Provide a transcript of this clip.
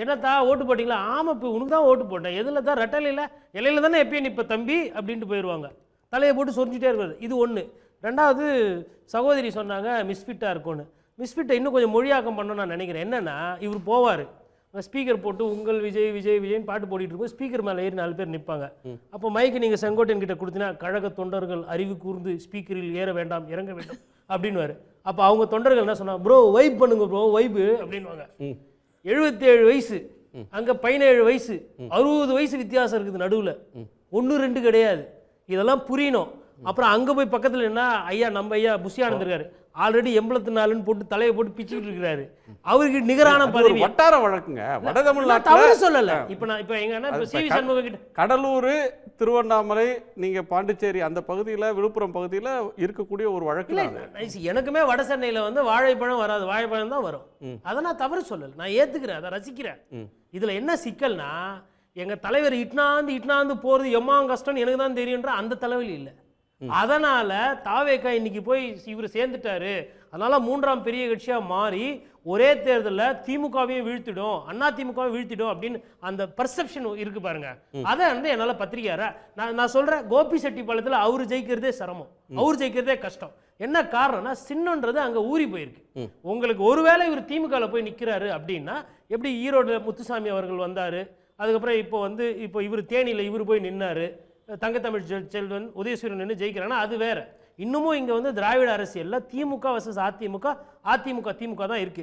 என்னத்தா ஓட்டு போட்டிங்களா? ஆமாம், இப்போ உனக்கு தான் ஓட்டு போட்டேன். எதில் தான்? ரெட்டலையில் இலையில தானே எப்பயும் நிற்ப தம்பி அப்படின்ட்டு போயிடுவாங்க. தலையை போட்டு சொரிஞ்சிட்டே இருக்காது. இது ஒன்று. ரெண்டாவது, சகோதரி சொன்னாங்க மிஸ்ஃபிட்டாக இருக்கும்னு. மிஸ்ஃபிட்டை இன்னும் கொஞ்சம் மொழியாக்கம் பண்ணணும்னு நான் நினைக்கிறேன். என்னென்னா, இவர் போவார், ஸ்பீக்கர் போட்டு உங்கள் விஜய் விஜய் விஜய்னு பாட்டு போட்டுட்டு இருக்கும். ஸ்பீக்கர் மேலே ஏறி 4 பேர் நிற்பாங்க. அப்போ மைக்கு நீங்கள் செங்கோட்டையன் கிட்ட கொடுத்தீங்கன்னா, கழக தொண்டர்கள் அறிவு கூர்ந்து ஸ்பீக்கரில் ஏற வேண்டாம் இறங்க வேண்டும் அப்படின்னுவார். அப்போ அவங்க தொண்டர்கள் என்ன சொன்னாங்க, ப்ரோ வைப் பண்ணுங்க ப்ரோ வைப்பு அப்படின்வாங்க. 77 வயசு, அங்கே 17 வயசு, 60 வயசு வித்தியாசம் இருக்குது நடுவில். 1 2 கிடையாது. இதெல்லாம் புரியணும். அப்புறம் அங்கே போய் பக்கத்தில் என்ன ஐயா, நம்ம ஐயா புஷி ஆனந்த் இருக்காரு, ஆல்ரெடி 84ன்னு போட்டு தலையை போட்டு பிச்சுக்கிட்டு இருக்கிறாரு. அவருக்கு நிகரான பதவி. வட்டார வழக்குங்க வட தமிழ்நாட்டில். தவறு சொல்லல. இப்போ நான் இப்போ எங்கன்னா இப்போ சிவி சண்முகம் கிட்ட கடலூர், திருவண்ணாமலை, நீங்க பாண்டிச்சேரி அந்த பகுதியில், விழுப்புரம் பகுதியில் இருக்கக்கூடிய ஒரு வழக்கு. எனக்குமே வட சென்னையில் வந்து வாழைப்பழம் வராது, வாழைப்பழம் தான் வரும். அதை நான் தவறு சொல்லலை, நான் ஏத்துக்கிறேன், அதை ரசிக்கிறேன். இதுல என்ன சிக்கல்னா, எங்க தலைவர் இட்னாந்து போறது எம்மாங் கஷ்டம் எனக்கு தான் தெரியுன்ற அந்த தலைவலி இல்லை. அதனால தாவேக்கா இன்னைக்கு போய் இவர் சேர்ந்துட்டாரு, அதனால 3ஆம் பெரிய கட்சியா மாறி ஒரே தேர்தலில் திமுகவையும் வீழ்த்திடும், அண்ணா திமுகவை வீழ்த்திடும் அப்படின்னு அந்த பர்செப்ஷன் இருக்கு பாருங்க. அதை வந்து என்னால பத்திரிகையார நான் சொல்றேன், கோபிச்செட்டிப்பாளையத்தில் அவர் ஜெயிக்கிறதே சிரமம், அவர் ஜெயிக்கிறதே கஷ்டம். என்ன காரணம்னா, சின்னன்றது அங்க ஊறி போயிருக்கு. உங்களுக்கு ஒருவேளை இவர் திமுகவில் போய் நிற்கிறாரு அப்படின்னா, எப்படி ஈரோடு முத்துசாமி அவர்கள் வந்தாரு, அதுக்கப்புறம் இப்போ இவர் தேனியில் இவர் போய் நின்னாரு, தங்கத்தமிழ் செல்வன் உதயசூரியன் நின்று ஜெயிக்கிறாங்கன்னா அது வேற. இன்னமும் இங்க வந்து திராவிட அரசியல்ல திமுக வர்சஸ் அதிமுக, அதிமுக திமுக தான் இருக்கு.